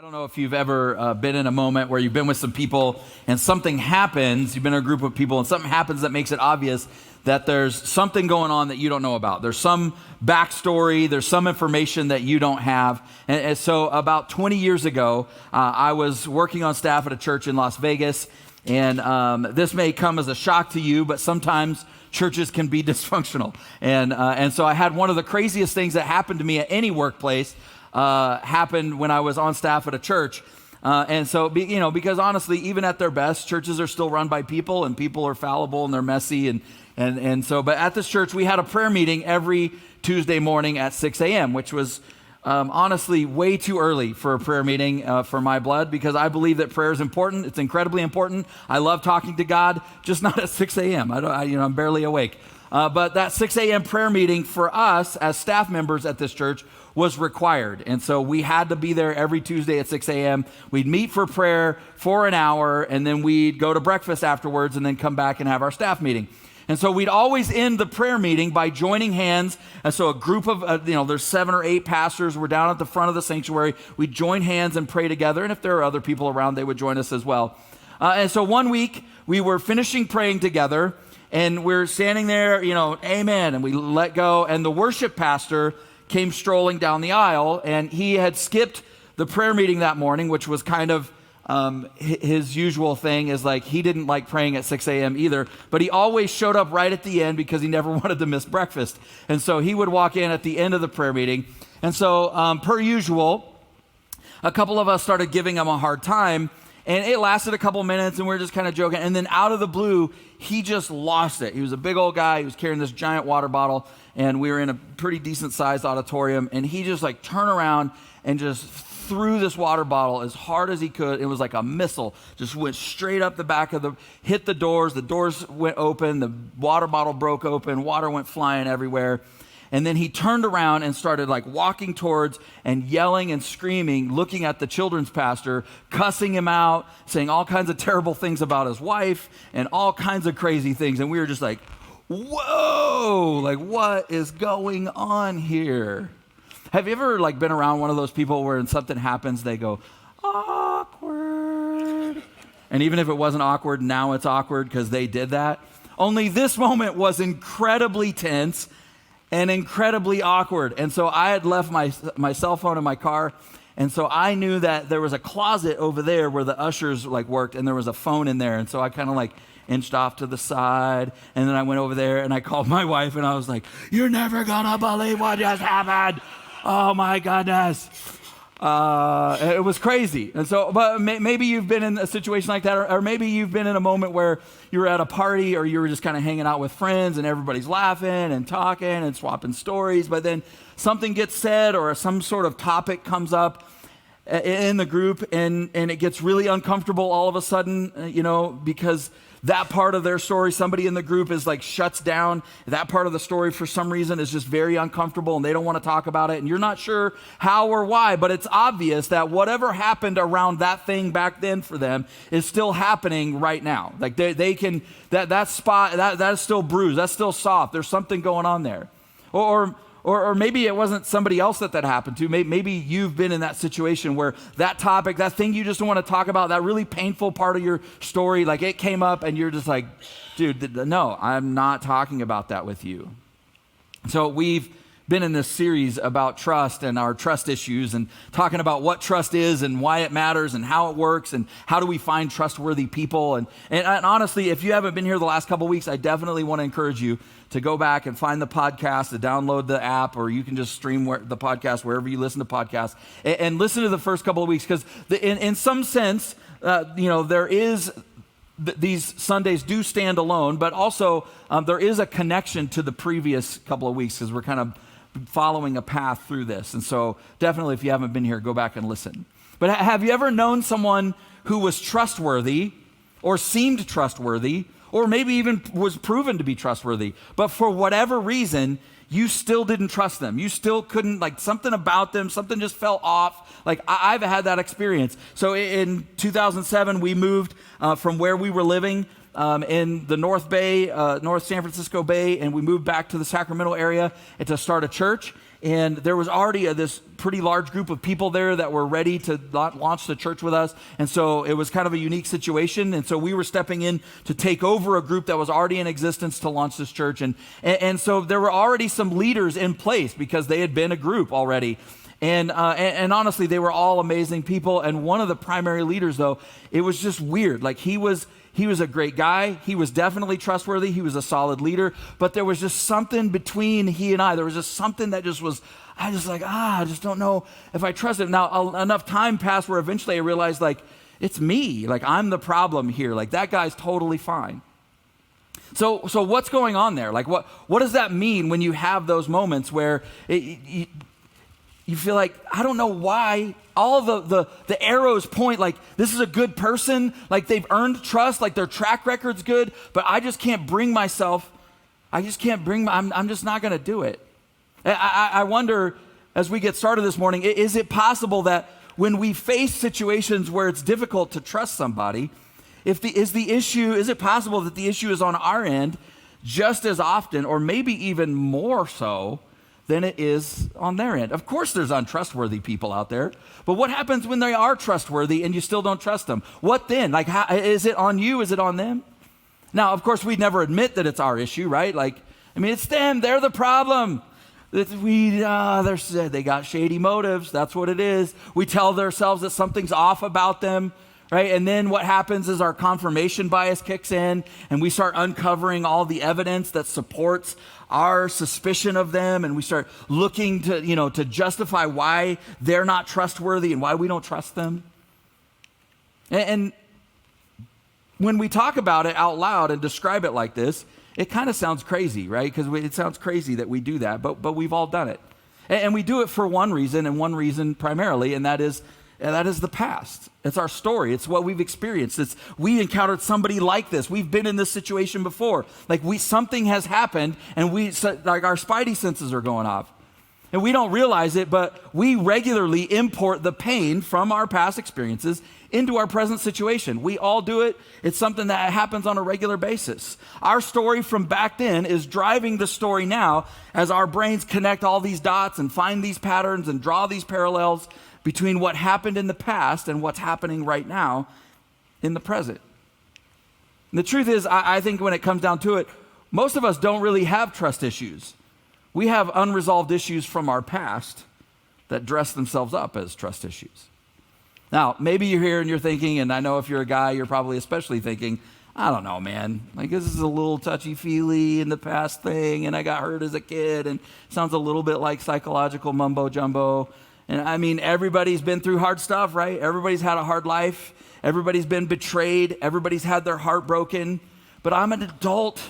I don't know if you've ever been in a moment where you've been with some people and something happens, you've been in a group of people and something happens that makes it obvious that there's something going on that you don't know about. There's some backstory, there's some information that you don't have. And so about 20 years ago, I was working on staff at a church in Las Vegas. And this may come as a shock to you, but sometimes churches can be dysfunctional. And so I had one of the craziest things that happened to me at any workplace happened when I was on staff at a church. And so, because honestly, even at their best, churches are still run by people, and people are fallible and they're messy. But at this church, we had a prayer meeting every Tuesday morning at 6 a.m., which was honestly way too early for a prayer meeting for my blood, because I believe that prayer is important. It's incredibly important. I love talking to God, just not at 6 a.m. I'm barely awake. But that 6 a.m. prayer meeting for us as staff members at this church was required. And so we had to be there every Tuesday at 6 a.m. We'd meet for prayer for an hour, and then we'd go to breakfast afterwards and then come back and have our staff meeting. And so we'd always end the prayer meeting by joining hands. And so a group of, there's 7 or 8 pastors. We're down at the front of the sanctuary. We'd join hands and pray together. And if there are other people around, they would join us as well. And so one week we were finishing praying together, and we're standing there, amen. And we let go. And the worship pastor came strolling down the aisle, and he had skipped the prayer meeting that morning, which was kind of his usual thing, is like he didn't like praying at 6 a.m. either, but he always showed up right at the end because he never wanted to miss breakfast. And so he would walk in at the end of the prayer meeting. And so per usual, a couple of us started giving him a hard time, and it lasted a couple minutes, and we were just kind of joking. And then out of the blue, he just lost it. He was a big old guy. He was carrying this giant water bottle, and we were in a pretty decent sized auditorium, and he just turned around and just threw this water bottle as hard as he could. It was like a missile, just went straight up the back of hit the doors went open, the water bottle broke open, water went flying everywhere. And then he turned around and started walking towards and yelling and screaming, looking at the children's pastor, cussing him out, saying all kinds of terrible things about his wife and all kinds of crazy things. And we were just like, whoa, what is going on here? Have you ever been around one of those people where when something happens, they go, awkward? And even if it wasn't awkward, now it's awkward because they did that. Only this moment was incredibly tense and incredibly awkward. And so I had left my cell phone in my car, and so I knew that there was a closet over there where the ushers worked, and there was a phone in there. And so I kind of inched off to the side, and then I went over there and I called my wife, and I was like, "You're never gonna believe what just happened. Oh my goodness." It was crazy. And so, but maybe you've been in a situation like that, or maybe you've been in a moment where you were at a party, or you were just kind of hanging out with friends and everybody's laughing and talking and swapping stories, but then something gets said or some sort of topic comes up in the group, and it gets really uncomfortable all of a sudden, because that part of their story, somebody in the group is shuts down. That part of the story for some reason is just very uncomfortable, and they don't want to talk about it. And you're not sure how or why, but it's obvious that whatever happened around that thing back then for them is still happening right now. They can, that spot, that is still bruised. That's still soft. There's something going on there. Or maybe it wasn't somebody else that happened to. Maybe you've been in that situation where that topic, that thing you just don't want to talk about, that really painful part of your story, it came up and you're just like, dude, no, I'm not talking about that with you. So we've been in this series about trust and our trust issues, and talking about what trust is and why it matters and how it works and how do we find trustworthy people. And honestly, if you haven't been here the last couple of weeks, I definitely want to encourage you to go back and find the podcast, to download the app, or you can just stream the podcast wherever you listen to podcasts, and listen to the first couple of weeks, because in some sense, there is these Sundays do stand alone, but also there is a connection to the previous couple of weeks, because we're kind of following a path through this. And so definitely, if you haven't been here, go back and listen. But have you ever known someone who was trustworthy or seemed trustworthy, or maybe even was proven to be trustworthy, but for whatever reason, you still didn't trust them? You still couldn't, something about them, something just fell off. I've had that experience. So in 2007, we moved from where we were living in the North Bay, North San Francisco Bay, and we moved back to the Sacramento area and to start a church. And there was already this pretty large group of people there that were ready to launch the church with us. And so it was kind of a unique situation. And so we were stepping in to take over a group that was already in existence to launch this church. And so there were already some leaders in place because they had been a group already. And honestly, they were all amazing people. And one of the primary leaders, though, it was just weird. Like he was a great guy. He was definitely trustworthy. He was a solid leader. But there was just something between he and I. There was just something that just was, I just don't know if I trust him. Now, enough time passed where eventually I realized, like, it's me. Like, I'm the problem here. Like, that guy's totally fine. So what's going on there? Like, what does that mean when you have those moments where you feel like, I don't know why all the arrows point like this is a good person, like they've earned trust, like their track record's good, but I just can't bring myself, I'm just not going to do it. I wonder, as we get started this morning, is it possible that when we face situations where it's difficult to trust somebody, is it possible that the issue is on our end just as often, or maybe even more so, than it is on their end? Of course there's untrustworthy people out there, but what happens when they are trustworthy and you still don't trust them? What then? Like, is it on you? Is it on them? Now, of course, we'd never admit that it's our issue, right? Like, I mean, it's them. They're the problem. They got shady motives. That's what it is. We tell ourselves that something's off about them, right? And then what happens is our confirmation bias kicks in and we start uncovering all the evidence that supports our suspicion of them, and we start looking to justify why they're not trustworthy and why we don't trust them. And when we talk about it out loud and describe it like this, it kind of sounds crazy, right? Because it sounds crazy that we do that, but we've all done it. And we do it for one reason, and one reason primarily, and that is the past. It's our story. It's what we've experienced. We encountered somebody like this. We've been in this situation before. Like something has happened, and our spidey senses are going off. And we don't realize it, but we regularly import the pain from our past experiences into our present situation. We all do it. It's something that happens on a regular basis. Our story from back then is driving the story now as our brains connect all these dots and find these patterns and draw these parallels between what happened in the past and what's happening right now in the present. And the truth is, I think when it comes down to it, most of us don't really have trust issues. We have unresolved issues from our past that dress themselves up as trust issues. Now, maybe you're here and you're thinking, and I know if you're a guy, you're probably especially thinking, I don't know, man. Like, this is a little touchy-feely in the past thing, and I got hurt as a kid, and sounds a little bit like psychological mumbo-jumbo. And I mean, everybody's been through hard stuff, right? Everybody's had a hard life. Everybody's been betrayed. Everybody's had their heart broken. But I'm an adult.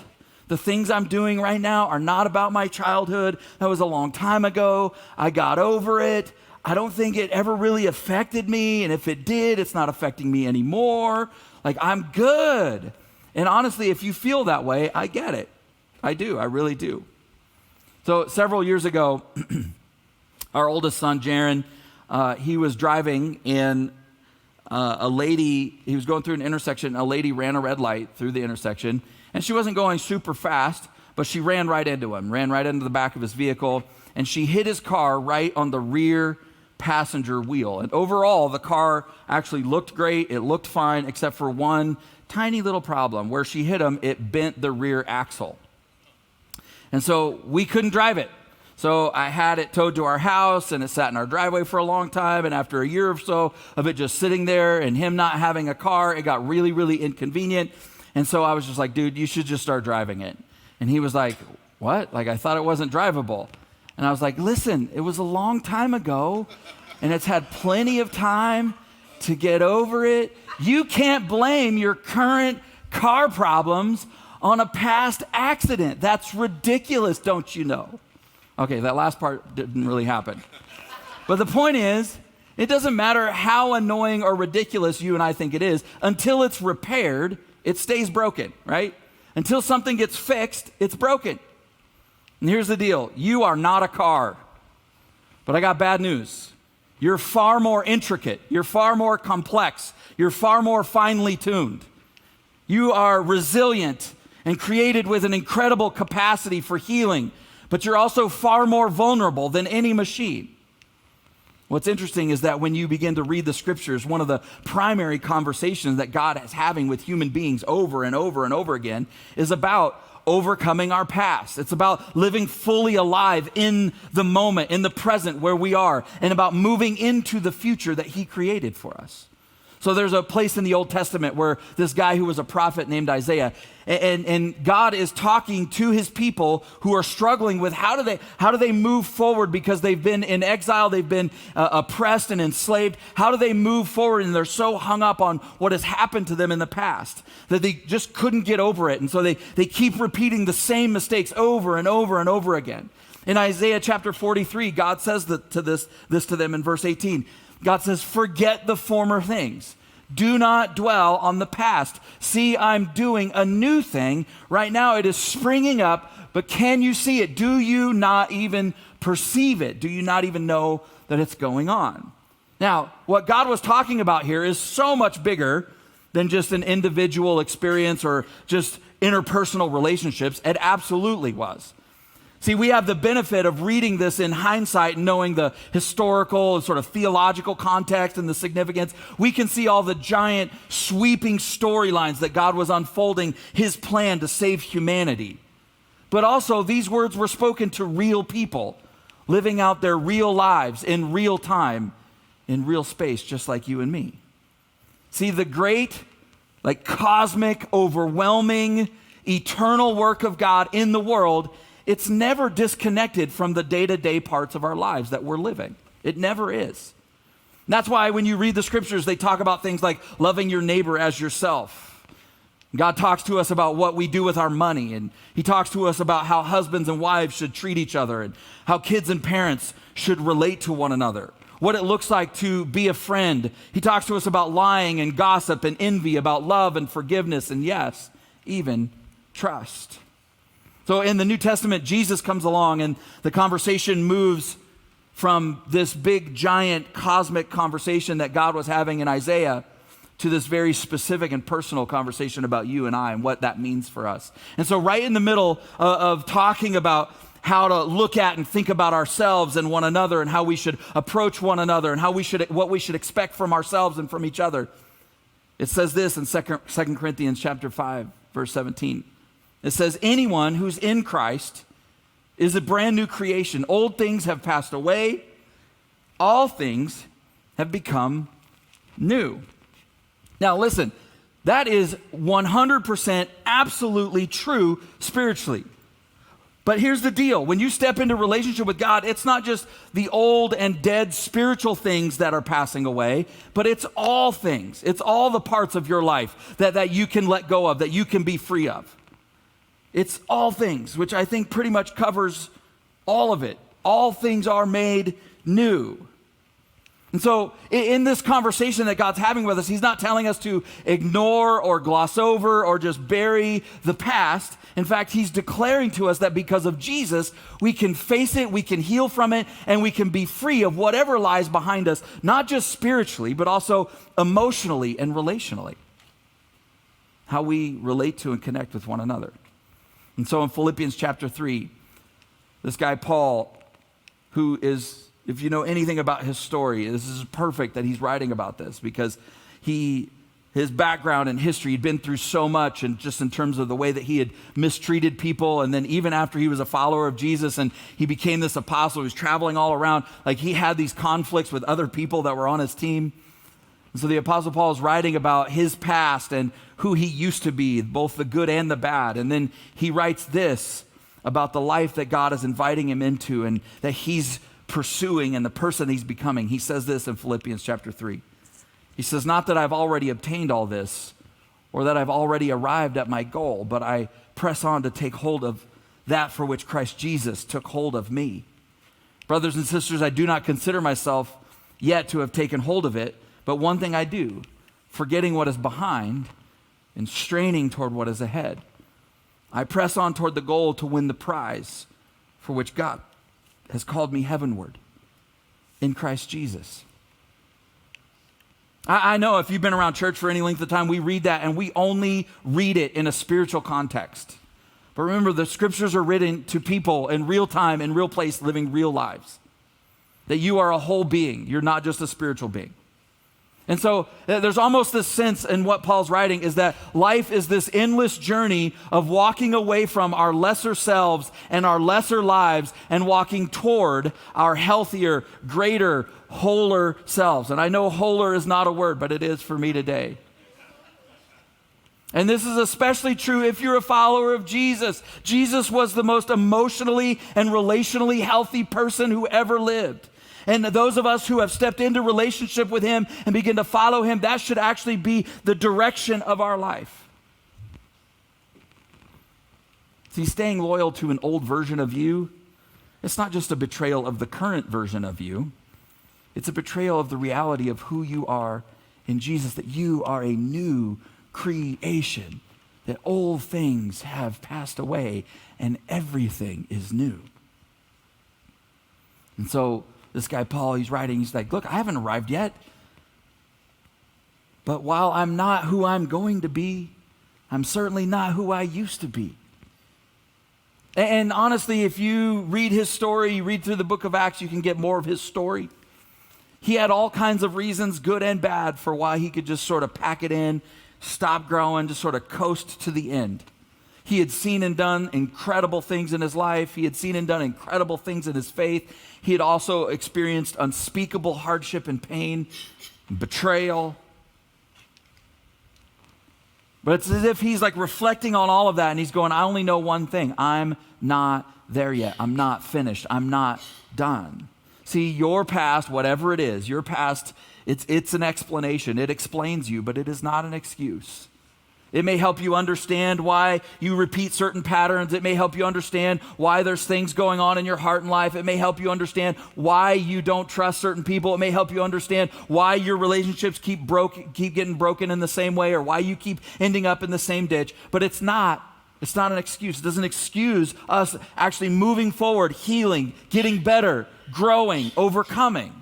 The things I'm doing right now are not about my childhood. That was a long time ago. I got over it. I don't think it ever really affected me. And if it did, it's not affecting me anymore. Like, I'm good. And honestly, if you feel that way, I get it. I do. I really do. So several years ago, our oldest son, Jaron, he was driving and he was going through an intersection. A lady ran a red light through the intersection, and she wasn't going super fast, but she ran right into the back of his vehicle, and she hit his car right on the rear passenger wheel. And overall, the car actually looked great. It looked fine, except for one tiny little problem. Where she hit him, it bent the rear axle. And so we couldn't drive it. So I had it towed to our house, and it sat in our driveway for a long time. And after a year or so of it just sitting there and him not having a car, it got really, really inconvenient. And so I was just like, dude, you should just start driving it. And he was like, what? Like, I thought it wasn't drivable. And I was like, listen, it was a long time ago, and it's had plenty of time to get over it. You can't blame your current car problems on a past accident. That's ridiculous, don't you know? Okay, that last part didn't really happen. But the point is, it doesn't matter how annoying or ridiculous you and I think it is, until it's repaired, it stays broken, right? Until something gets fixed, it's broken. And here's the deal. You are not a car. But I got bad news. You're far more intricate. You're far more complex. You're far more finely tuned. You are resilient and created with an incredible capacity for healing, but you're also far more vulnerable than any machine. What's interesting is that when you begin to read the scriptures, one of the primary conversations that God is having with human beings over and over and over again is about overcoming our past. It's about living fully alive in the moment, in the present where we are, and about moving into the future that he created for us. So there's a place in the Old Testament where this guy who was a prophet named Isaiah, and God is talking to his people who are struggling with how do they move forward because they've been in exile, they've been oppressed and enslaved. How do they move forward? And they're so hung up on what has happened to them in the past that they just couldn't get over it. And so they keep repeating the same mistakes over and over and over again. In Isaiah chapter 43, God says this to them in verse 18. God says, forget the former things. Do not dwell on the past. See, I'm doing a new thing. Right now it is springing up, but can you see it? Do you not even perceive it? Do you not even know that it's going on? Now, what God was talking about here is so much bigger than just an individual experience or just interpersonal relationships. It absolutely was. See, we have the benefit of reading this in hindsight and knowing the historical and sort of theological context and the significance. We can see all the giant sweeping storylines that God was unfolding his plan to save humanity. But also, these words were spoken to real people living out their real lives in real time, in real space, just like you and me. See, the great, cosmic, overwhelming, eternal work of God in the world, it's never disconnected from the day-to-day parts of our lives that we're living. It never is. And that's why when you read the scriptures, they talk about things like loving your neighbor as yourself. God talks to us about what we do with our money, and he talks to us about how husbands and wives should treat each other and how kids and parents should relate to one another, what it looks like to be a friend. He talks to us about lying and gossip and envy, about love and forgiveness, and yes, even trust. So in the New Testament, Jesus comes along and the conversation moves from this big, giant, cosmic conversation that God was having in Isaiah to this very specific and personal conversation about you and I and what that means for us. And so right in the middle of talking about how to look at and think about ourselves and one another and how we should approach one another and what we should expect from ourselves and from each other, it says this in 2 Corinthians chapter 5, verse 17. It says, anyone who's in Christ is a brand new creation. Old things have passed away. All things have become new. Now listen, that is 100% absolutely true spiritually. But here's the deal. When you step into relationship with God, it's not just the old and dead spiritual things that are passing away, but it's all things. It's all the parts of your life that you can let go of, that you can be free of. It's all things, which I think pretty much covers all of it. All things are made new. And so in this conversation that God's having with us, he's not telling us to ignore or gloss over or just bury the past. In fact, he's declaring to us that because of Jesus, we can face it, we can heal from it, and we can be free of whatever lies behind us, not just spiritually, but also emotionally and relationally. How we relate to and connect with one another. And so in Philippians chapter 3, this guy Paul, who is, if you know anything about his story, this is perfect that he's writing about this because his background and history, he'd been through so much, and just in terms of the way that he had mistreated people, and then even after he was a follower of Jesus and he became this apostle, he was traveling all around, he had these conflicts with other people that were on his team. And so the Apostle Paul is writing about his past and who he used to be, both the good and the bad. And then he writes this about the life that God is inviting him into and that he's pursuing and the person he's becoming. He says this in Philippians chapter 3. He says, not that I've already obtained all this or that I've already arrived at my goal, but I press on to take hold of that for which Christ Jesus took hold of me. Brothers and sisters, I do not consider myself yet to have taken hold of it, but one thing I do, forgetting what is behind and straining toward what is ahead. I press on toward the goal to win the prize for which God has called me heavenward in Christ Jesus. I know if you've been around church for any length of time, we read that and we only read it in a spiritual context. But remember, the scriptures are written to people in real time, in real place, living real lives. That you are a whole being. You're not just a spiritual being. And so there's almost this sense in what Paul's writing is that life is this endless journey of walking away from our lesser selves and our lesser lives and walking toward our healthier, greater, wholer selves. And I know wholer is not a word, but it is for me today. And this is especially true if you're a follower of Jesus. Jesus was the most emotionally and relationally healthy person who ever lived. And those of us who have stepped into relationship with him and begin to follow him, that should actually be the direction of our life. See, staying loyal to an old version of you, it's not just a betrayal of the current version of you. It's a betrayal of the reality of who you are in Jesus, that you are a new creation, that old things have passed away and everything is new. And so this guy Paul, he's writing, he's like, look, I haven't arrived yet. But while I'm not who I'm going to be, I'm certainly not who I used to be. And honestly, if you read his story, you read through the book of Acts, you can get more of his story. He had all kinds of reasons, good and bad, for why he could just sort of pack it in, stop growing, just sort of coast to the end. He had seen and done incredible things in his life. He had seen and done incredible things in his faith. He had also experienced unspeakable hardship and pain, and betrayal. But it's as if he's like reflecting on all of that and he's going, I only know one thing. I'm not there yet. I'm not finished. I'm not done. See, your past, whatever it is, your past, it's an explanation. It explains you, but it is not an excuse. It may help you understand why you repeat certain patterns. It may help you understand why there's things going on in your heart and life. It may help you understand why you don't trust certain people. It may help you understand why your relationships keep getting broken in the same way, or why you keep ending up in the same ditch. But it's not an excuse. It doesn't excuse us actually moving forward, healing, getting better, growing, overcoming.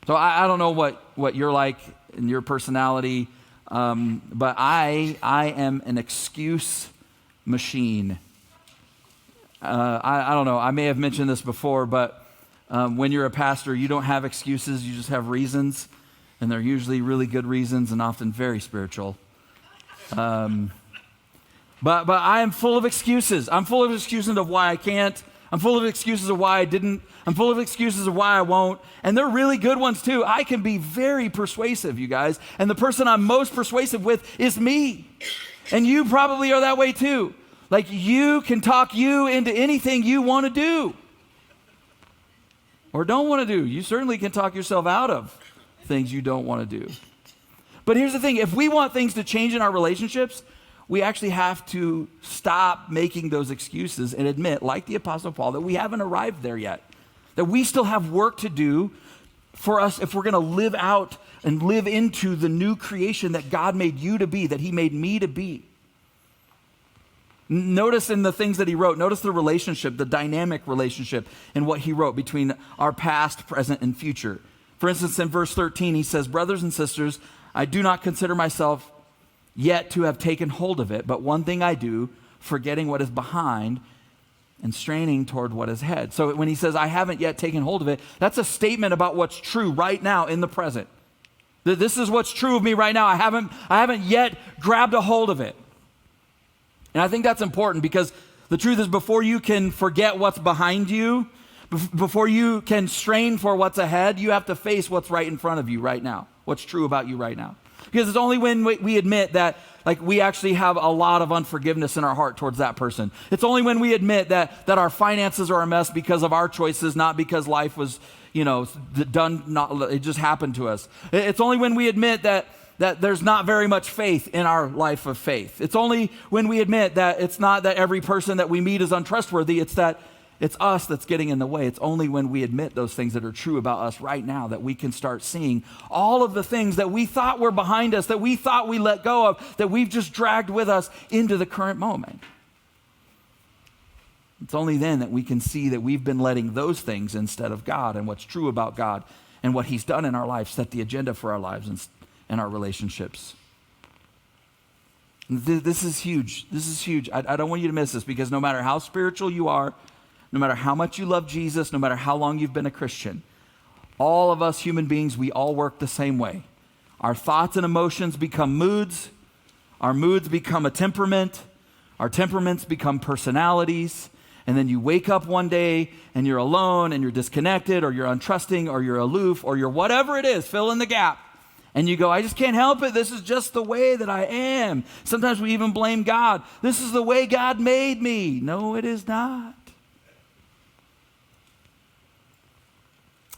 So I don't know what you're like in your personality. But I am an excuse machine. I don't know. I may have mentioned this before, but when you're a pastor, you don't have excuses. You just have reasons, and they're usually really good reasons and often very spiritual. But I am full of excuses. I'm full of excuses of why I can't. I'm full of excuses of why I didn't. I'm full of excuses of why I won't. And they're really good ones too. I can be very persuasive, you guys. And the person I'm most persuasive with is me. And you probably are that way too. Like you can talk you into anything you want to do. Or don't want to do. You certainly can talk yourself out of things you don't want to do. But here's the thing. If we want things to change in our relationships, we actually have to stop making those excuses and admit, like the Apostle Paul, that we haven't arrived there yet. That we still have work to do for us if we're going to live out and live into the new creation that God made you to be, that he made me to be. Notice in the things that he wrote, notice the relationship, the dynamic relationship in what he wrote between our past, present, and future. For instance, in verse 13, he says, brothers and sisters, I do not consider myself yet to have taken hold of it, but one thing I do, forgetting what is behind and straining toward what is ahead. So when he says, I haven't yet taken hold of it, that's a statement about what's true right now in the present. This is what's true of me right now. I haven't yet grabbed a hold of it. And I think that's important because the truth is before you can forget what's behind you, before you can strain for what's ahead, you have to face what's right in front of you right now, what's true about you right now. Because it's only when we admit that like we actually have a lot of unforgiveness in our heart towards that person. It's only when we admit that our finances are a mess because of our choices, not because life was, it just happened to us. It's only when we admit that there's not very much faith in our life of faith. It's only when we admit that it's not that every person that we meet is untrustworthy, it's that it's us that's getting in the way. It's only when we admit those things that are true about us right now that we can start seeing all of the things that we thought were behind us, that we thought we let go of, that we've just dragged with us into the current moment. It's only then that we can see that we've been letting those things instead of God and what's true about God and what he's done in our life set the agenda for our lives and our relationships. This is huge. This is huge. I don't want you to miss this, because no matter how spiritual you are, no matter how much you love Jesus, no matter how long you've been a Christian, all of us human beings, we all work the same way. Our thoughts and emotions become moods. Our moods become a temperament. Our temperaments become personalities. And then you wake up one day and you're alone and you're disconnected, or you're untrusting, or you're aloof, or you're whatever it is, fill in the gap. And you go, I just can't help it. This is just the way that I am. Sometimes we even blame God. This is the way God made me. No, it is not.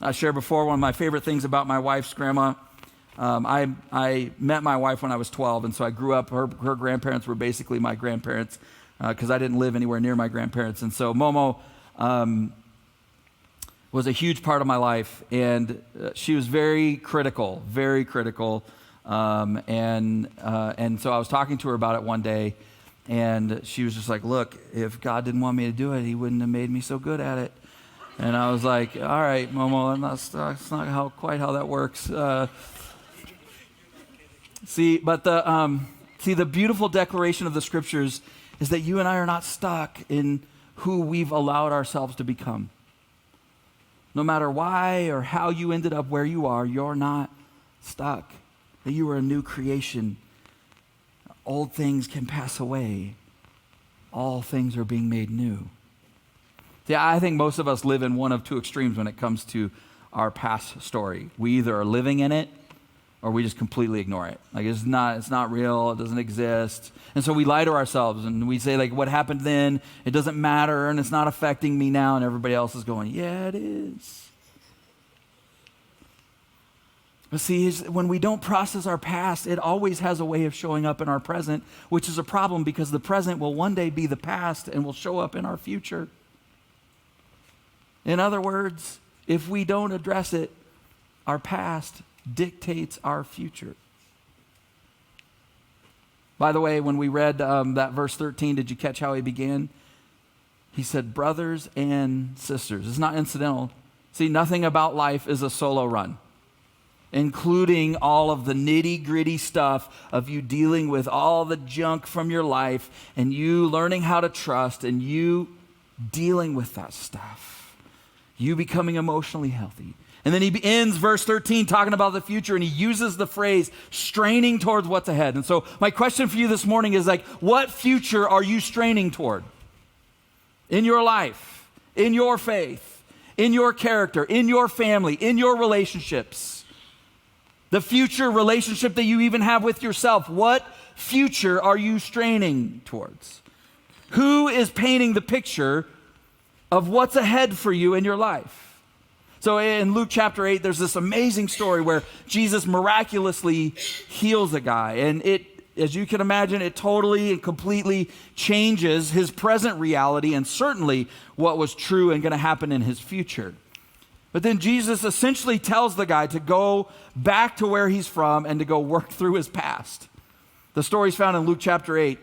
I shared before, one of my favorite things about my wife's grandma. I met my wife when I was 12, and so I grew up, her grandparents were basically my grandparents, because I didn't live anywhere near my grandparents. And so Momo was a huge part of my life, and she was very critical. And so I was talking to her about it one day, and she was just like, look, if God didn't want me to do it, he wouldn't have made me so good at it. And I was like, all right, Momo, that's not quite how that works. The beautiful declaration of the scriptures is that you and I are not stuck in who we've allowed ourselves to become. No matter why or how you ended up where you are, you're not stuck. That you are a new creation. Old things can pass away. All things are being made new. See, I think most of us live in one of two extremes when it comes to our past story. We either are living in it, or we just completely ignore it. Like it's not real, it doesn't exist. And so we lie to ourselves and we say, like, what happened then, it doesn't matter and it's not affecting me now, and everybody else is going, yeah, it is. But see, when we don't process our past, it always has a way of showing up in our present, which is a problem, because the present will one day be the past and will show up in our future. In other words, if we don't address it, our past dictates our future. By the way, when we read that verse 13, did you catch how he began? He said, brothers and sisters. It's not incidental. See, nothing about life is a solo run, including all of the nitty-gritty stuff of you dealing with all the junk from your life and you learning how to trust and you dealing with that stuff. You becoming emotionally healthy. And then he ends verse 13 talking about the future, and he uses the phrase straining towards what's ahead. And so my question for you this morning is, like, what future are you straining toward? In your life, in your faith, in your character, in your family, in your relationships. The future relationship that you even have with yourself. What future are you straining towards? Who is painting the picture of what's ahead for you in your life? So in Luke chapter 8, there's this amazing story where Jesus miraculously heals a guy. And it, as you can imagine, it totally and completely changes his present reality and certainly what was true and going to happen in his future. But then Jesus essentially tells the guy to go back to where he's from and to go work through his past. The story's found in Luke chapter 8.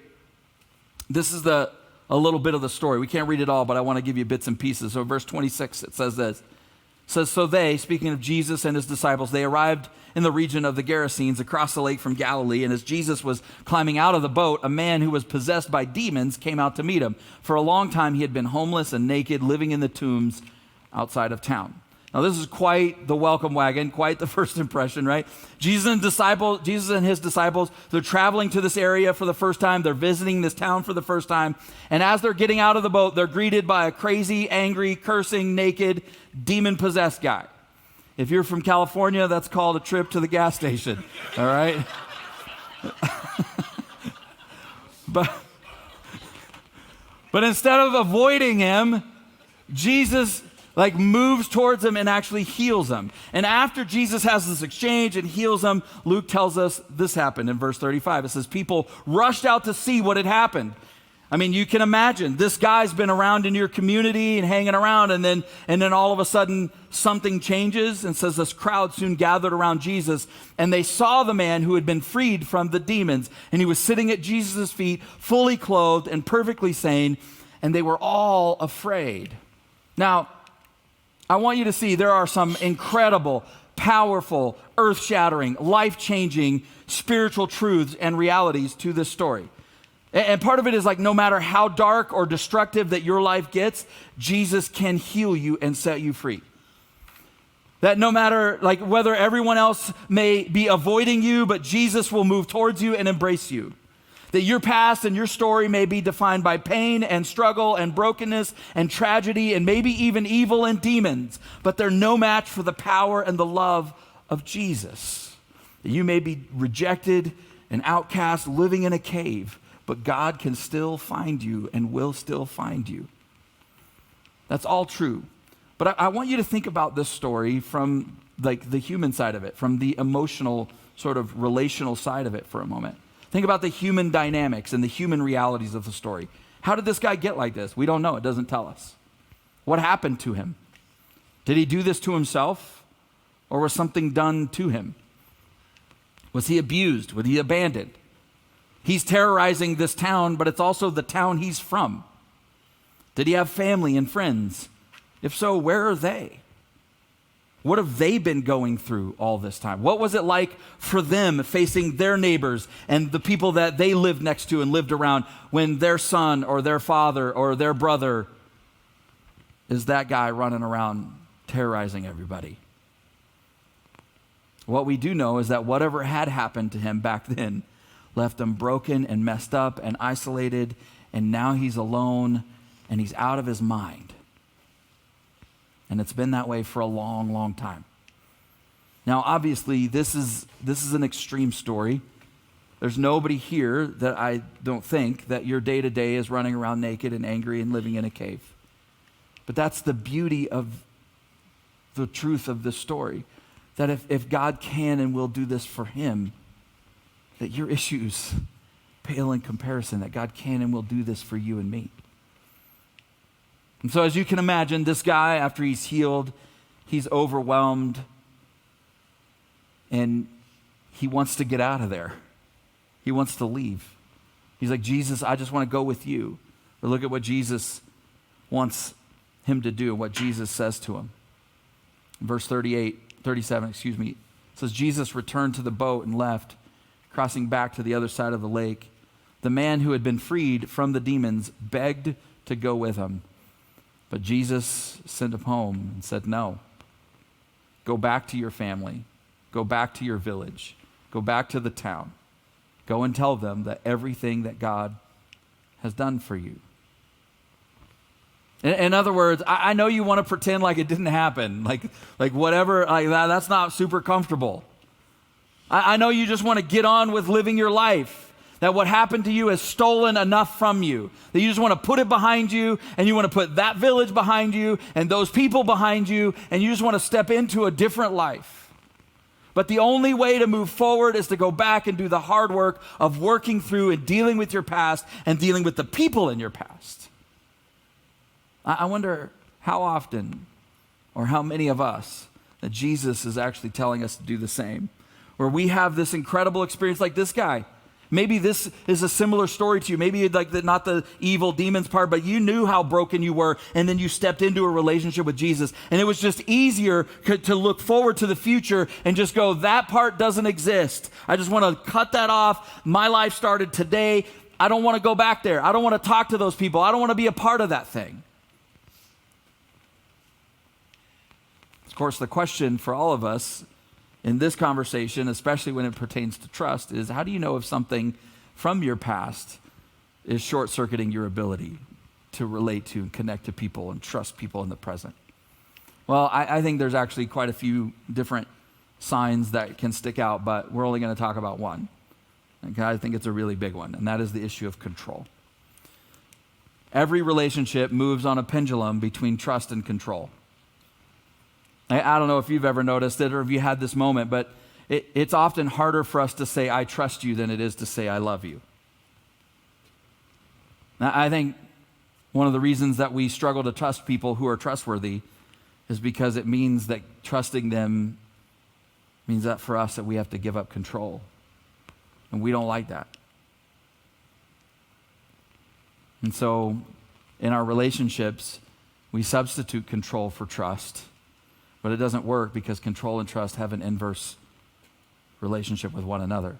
This is a little bit of the story. We can't read it all, but I want to give you bits and pieces. So verse 26, it says this. It says, so they, speaking of Jesus and his disciples, they arrived in the region of the Gerasenes across the lake from Galilee. And as Jesus was climbing out of the boat, a man who was possessed by demons came out to meet him. For a long time, he had been homeless and naked, living in the tombs outside of town. Now, this is quite the welcome wagon, quite the first impression, right? Jesus and his disciples, they're traveling to this area for the first time. They're visiting this town for the first time. And as they're getting out of the boat, they're greeted by a crazy, angry, cursing, naked, demon-possessed guy. If you're from California, that's called a trip to the gas station, all right? But instead of avoiding him, Jesus moves towards him and actually heals him. And after Jesus has this exchange and heals him, Luke tells us this happened in verse 35. It says, people rushed out to see what had happened. I mean, you can imagine, this guy's been around in your community and hanging around, and then all of a sudden something changes, and says this crowd soon gathered around Jesus, and they saw the man who had been freed from the demons, and he was sitting at Jesus' feet, fully clothed and perfectly sane, and they were all afraid. Now, I want you to see there are some incredible, powerful, earth-shattering, life-changing spiritual truths and realities to this story. And part of it is like, no matter how dark or destructive that your life gets, Jesus can heal you and set you free. That no matter like whether everyone else may be avoiding you, but Jesus will move towards you and embrace you. That your past and your story may be defined by pain and struggle and brokenness and tragedy and maybe even evil and demons, but they're no match for the power and the love of Jesus. That you may be rejected and outcast, living in a cave, but God can still find you and will still find you. That's all true. But I want you to think about this story from like the human side of it, from the emotional sort of relational side of it for a moment. Think about the human dynamics and the human realities of the story. How did this guy get like this? We don't know. It doesn't tell us. What happened to him? Did he do this to himself, or was something done to him? Was he abused? Was he abandoned? He's terrorizing this town, but it's also the town he's from. Did he have family and friends? If so, where are they? What have they been going through all this time? What was it like for them facing their neighbors and the people that they lived next to and lived around when their son or their father or their brother is that guy running around terrorizing everybody? What we do know is that whatever had happened to him back then left him broken and messed up and isolated, and now he's alone and he's out of his mind. And it's been that way for a long, long time. Now, obviously, this is an extreme story. There's nobody here that I don't think that your day-to-day is running around naked and angry and living in a cave. But that's the beauty of the truth of this story, that if God can and will do this for him, that your issues pale in comparison, that God can and will do this for you and me. And so as you can imagine, this guy, after he's healed, he's overwhelmed, and he wants to get out of there. He wants to leave. He's like, Jesus, I just want to go with you. But look at what Jesus wants him to do, what Jesus says to him. Verse 37, it says, Jesus returned to the boat and left, crossing back to the other side of the lake. The man who had been freed from the demons begged to go with him. But Jesus sent him home and said, no. Go back to your family. Go back to your village. Go back to the town. Go and tell them that everything that God has done for you. In other words, I know you want to pretend like it didn't happen, like whatever, like that's not super comfortable. I know you just want to get on with living your life, that what happened to you has stolen enough from you, that you just want to put it behind you, and you want to put that village behind you and those people behind you, and you just want to step into a different life. But the only way to move forward is to go back and do the hard work of working through and dealing with your past and dealing with the people in your past. I wonder how often or how many of us that Jesus is actually telling us to do the same, where we have this incredible experience like this guy. Maybe this is a similar story to you. Maybe like not the evil demons part, but you knew how broken you were, and then you stepped into a relationship with Jesus, and it was just easier to look forward to the future and just go, that part doesn't exist. I just want to cut that off. My life started today. I don't want to go back there. I don't want to talk to those people. I don't want to be a part of that thing. Of course, the question for all of us in this conversation, especially when it pertains to trust, is how do you know if something from your past is short-circuiting your ability to relate to and connect to people and trust people in the present? Well, I think there's actually quite a few different signs that can stick out, but we're only going to talk about one. Okay, I think it's a really big one, and that is the issue of control. Every relationship moves on a pendulum between trust and control. I don't know if you've ever noticed it or if you had this moment, but it's often harder for us to say, I trust you, than it is to say, I love you. Now, I think one of the reasons that we struggle to trust people who are trustworthy is because it means that trusting them means that for us that we have to give up control. And we don't like that. And so in our relationships, we substitute control for trust. But it doesn't work because control and trust have an inverse relationship with one another.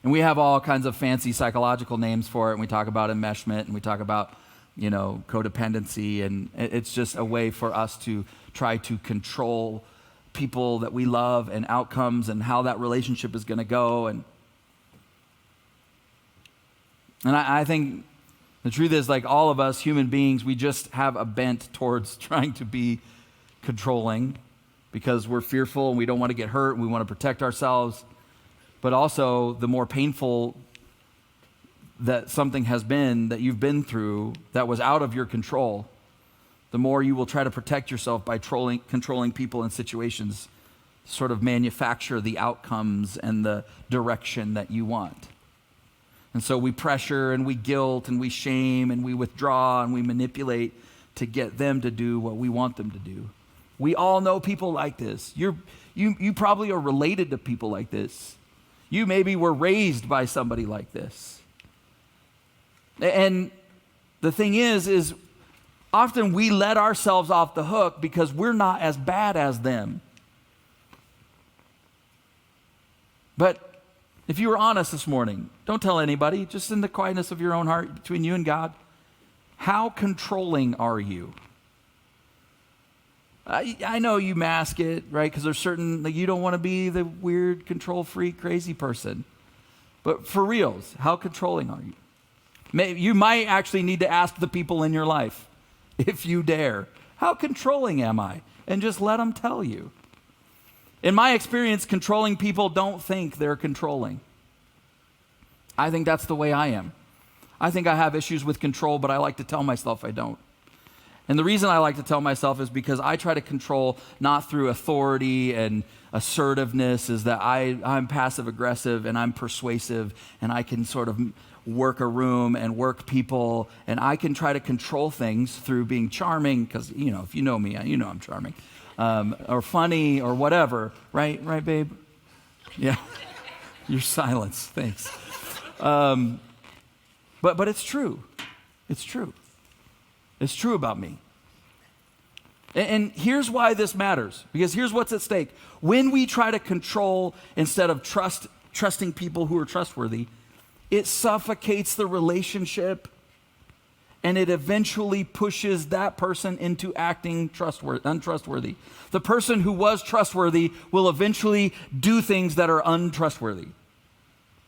And we have all kinds of fancy psychological names for it, and we talk about enmeshment, and we talk about, codependency, and it's just a way for us to try to control people that we love and outcomes and how that relationship is going to go. And I think the truth is, like all of us human beings, we just have a bent towards trying to be controlling because we're fearful and we don't want to get hurt and we want to protect ourselves. But also, the more painful that something has been that you've been through that was out of your control, the more you will try to protect yourself by controlling people and situations, sort of manufacture the outcomes and the direction that you want. And so we pressure and we guilt and we shame and we withdraw and we manipulate to get them to do what we want them to do. We all know people like this. You probably are related to people like this. You maybe were raised by somebody like this. And the thing is often we let ourselves off the hook because we're not as bad as them. But if you were honest this morning, don't tell anybody, just in the quietness of your own heart between you and God, how controlling are you? I know you mask it, right? Because there's certain, you don't want to be the weird, control freak, crazy person. But for reals, how controlling are you? You might actually need to ask the people in your life, if you dare, how controlling am I? And just let them tell you. In my experience, controlling people don't think they're controlling. I think that's the way I am. I think I have issues with control, but I like to tell myself I don't. And the reason I like to tell myself is because I try to control not through authority and assertiveness, is that I'm passive aggressive and I'm persuasive and I can sort of work a room and work people, and I can try to control things through being charming, because, if you know me, you know I'm charming, or funny or whatever, right? Right, babe? Yeah. Your silence, thanks. But it's true. It's true. It's true about me. And here's why this matters, because here's what's at stake. When we try to control instead of trusting people who are trustworthy, it suffocates the relationship, and it eventually pushes that person into acting untrustworthy. The person who was trustworthy will eventually do things that are untrustworthy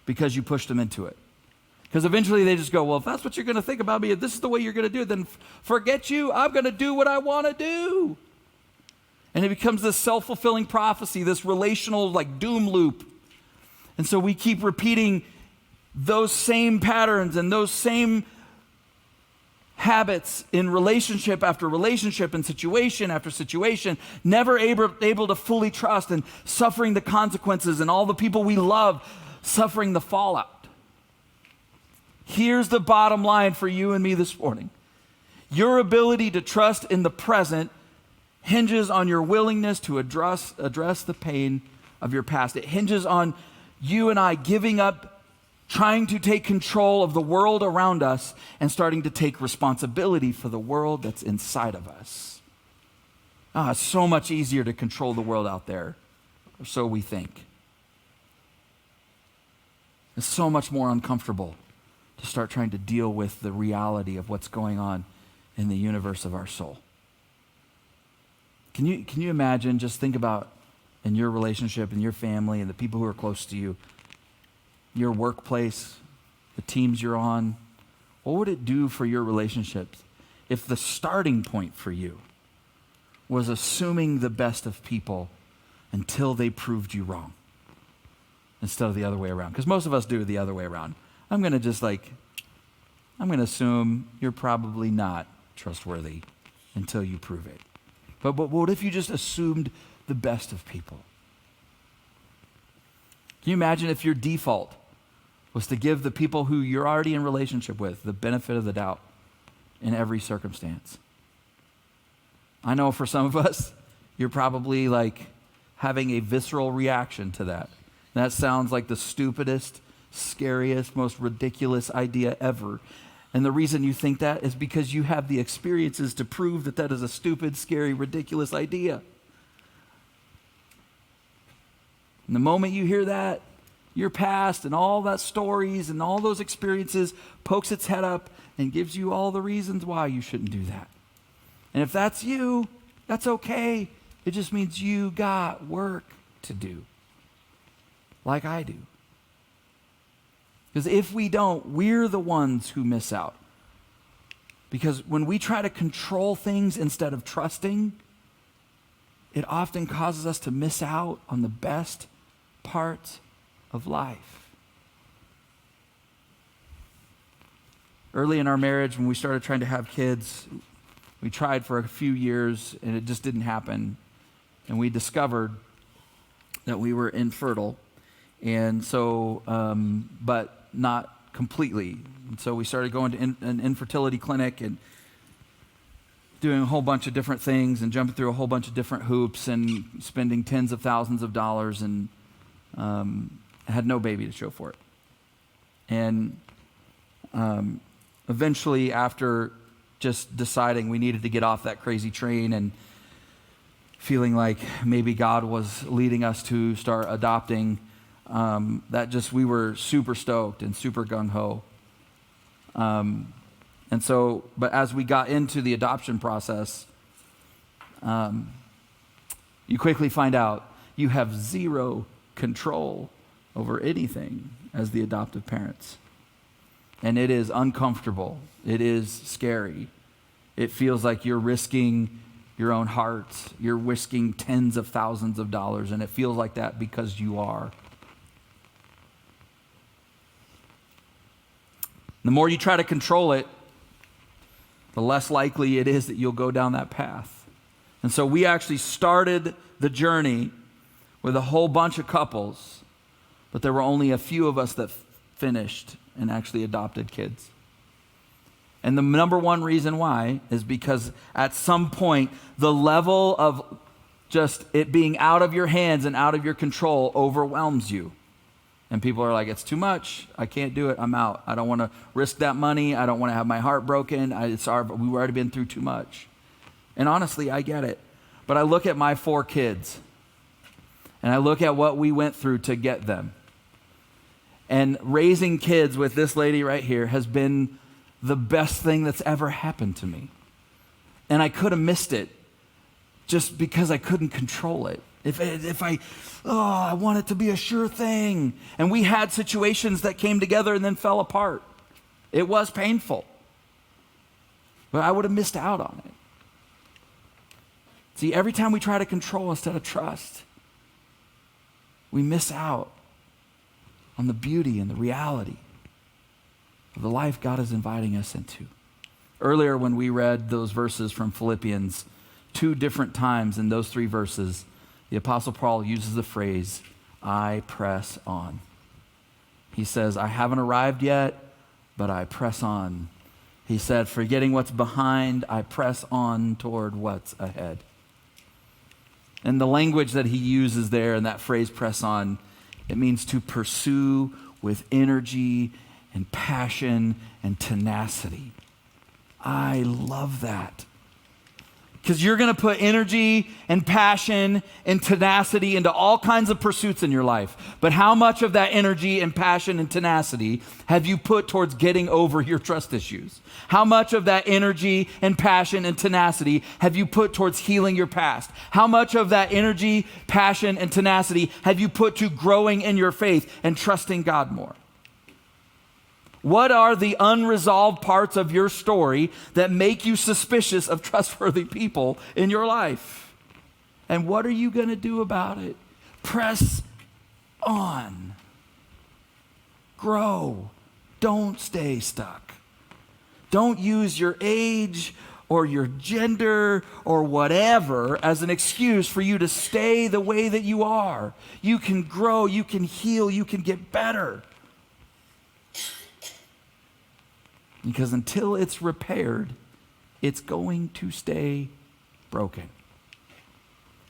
because you pushed them into it. Because eventually they just go, well, if that's what you're going to think about me, if this is the way you're going to do it, then forget you. I'm going to do what I want to do. And it becomes this self-fulfilling prophecy, this relational doom loop. And so we keep repeating those same patterns and those same habits in relationship after relationship and situation after situation, never able to fully trust, and suffering the consequences, and all the people we love suffering the fallout. Here's the bottom line for you and me this morning. Your ability to trust in the present hinges on your willingness to address the pain of your past. It hinges on you and I giving up trying to take control of the world around us and starting to take responsibility for the world that's inside of us. It's so much easier to control the world out there, or so we think. It's so much more uncomfortable to start trying to deal with the reality of what's going on in the universe of our soul. Can you imagine, just think about in your relationship and your family and the people who are close to you, your workplace, the teams you're on, what would it do for your relationships if the starting point for you was assuming the best of people until they proved you wrong, instead of the other way around? Because most of us do it the other way around. I'm going to assume you're probably not trustworthy until you prove it. But what if you just assumed the best of people? Can you imagine if your default was to give the people who you're already in relationship with the benefit of the doubt in every circumstance? I know for some of us, you're probably having a visceral reaction to that. That sounds like the stupidest, scariest, most ridiculous idea ever. And the reason you think that is because you have the experiences to prove that that is a stupid, scary, ridiculous idea. And the moment you hear that, your past and all that stories and all those experiences pokes its head up and gives you all the reasons why you shouldn't do that. And if that's you, that's okay. It just means you got work to do, like I do. Because if we don't, we're the ones who miss out. Because when we try to control things instead of trusting, it often causes us to miss out on the best parts of life. Early in our marriage, when we started trying to have kids, we tried for a few years and it just didn't happen. And we discovered that we were infertile. And so, but not completely. And so we started going to an infertility clinic and doing a whole bunch of different things and jumping through a whole bunch of different hoops and spending tens of thousands of dollars, and had no baby to show for it. And eventually, after just deciding we needed to get off that crazy train and feeling like maybe God was leading us to start adopting, we were super stoked and super gung-ho. And so, but as we got into the adoption process, you quickly find out you have zero control over anything as the adoptive parents. And it is uncomfortable. It is scary. It feels like you're risking your own heart. You're risking tens of thousands of dollars, and it feels like that because you are. The more you try to control it, the less likely it is that you'll go down that path. And so we actually started the journey with a whole bunch of couples, but there were only a few of us that finished and actually adopted kids. And the number one reason why is because at some point, the level of just it being out of your hands and out of your control overwhelms you. And people are like, it's too much. I can't do it. I'm out. I don't want to risk that money. I don't want to have my heart broken. We've already been through too much. And honestly, I get it. But I look at my 4 kids, and I look at what we went through to get them. And raising kids with this lady right here has been the best thing that's ever happened to me. And I could have missed it just because I couldn't control it. I want it to be a sure thing. And we had situations that came together and then fell apart. It was painful. But I would have missed out on it. See, every time we try to control instead of trust, we miss out on the beauty and the reality of the life God is inviting us into. Earlier when we read those verses from Philippians, 2 different times in those 3 verses, the Apostle Paul uses the phrase, I press on. He says, I haven't arrived yet, but I press on. He said, forgetting what's behind, I press on toward what's ahead. And the language that he uses there in that phrase, press on, it means to pursue with energy and passion and tenacity. I love that. Because you're going to put energy and passion and tenacity into all kinds of pursuits in your life. But how much of that energy and passion and tenacity have you put towards getting over your trust issues? How much of that energy and passion and tenacity have you put towards healing your past? How much of that energy, passion, and tenacity have you put to growing in your faith and trusting God more? What are the unresolved parts of your story that make you suspicious of trustworthy people in your life? And what are you going to do about it? Press on. Grow. Don't stay stuck. Don't use your age or your gender or whatever as an excuse for you to stay the way that you are. You can grow, you can heal, you can get better. Because until it's repaired, it's going to stay broken.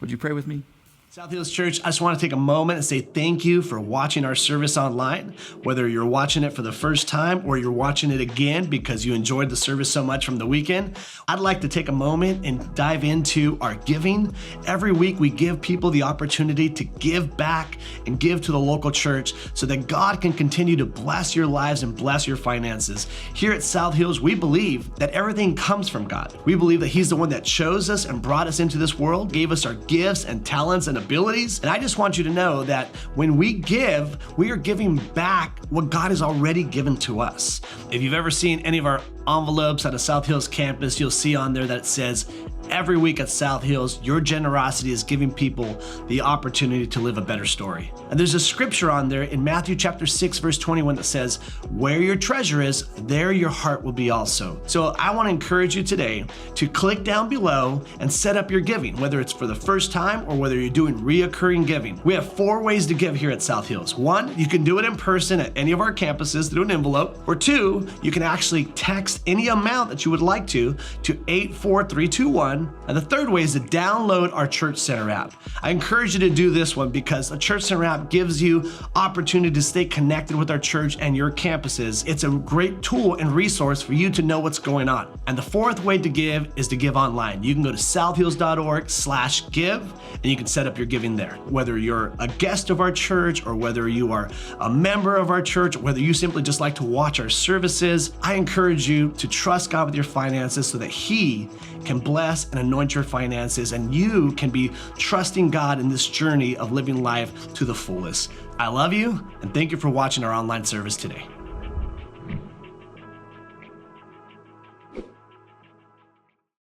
Would you pray with me? South Hills Church, I just want to take a moment and say thank you for watching our service online. Whether you're watching it for the first time or you're watching it again because you enjoyed the service so much from the weekend, I'd like to take a moment and dive into our giving. Every week we give people the opportunity to give back and give to the local church so that God can continue to bless your lives and bless your finances. Here at South Hills, we believe that everything comes from God. We believe that He's the one that chose us and brought us into this world, gave us our gifts and talents and abilities. And I just want you to know that when we give, we are giving back what God has already given to us. If you've ever seen any of our envelopes at a South Hills campus, you'll see on there that it says, every week at South Hills, your generosity is giving people the opportunity to live a better story. And there's a scripture on there in Matthew chapter 6, verse 21 that says, where your treasure is, there your heart will be also. So I want to encourage you today to click down below and set up your giving, whether it's for the first time or whether you're doing reoccurring giving. We have 4 ways to give here at South Hills. 1, you can do it in person at any of our campuses through an envelope. Or 2, you can actually text any amount that you would like to 84321. And the 3rd way is to download our Church Center app. I encourage you to do this one because the Church Center app gives you opportunity to stay connected with our church and your campuses. It's a great tool and resource for you to know what's going on. And the 4th way to give is to give online. You can go to southhills.org/give and you can set up your giving there. Whether you're a guest of our church or whether you are a member of our church, or whether you simply just like to watch our services, I encourage you to trust God with your finances so that He can bless and anoint your finances, and you can be trusting God in this journey of living life to the fullest. I love you, and thank you for watching our online service today.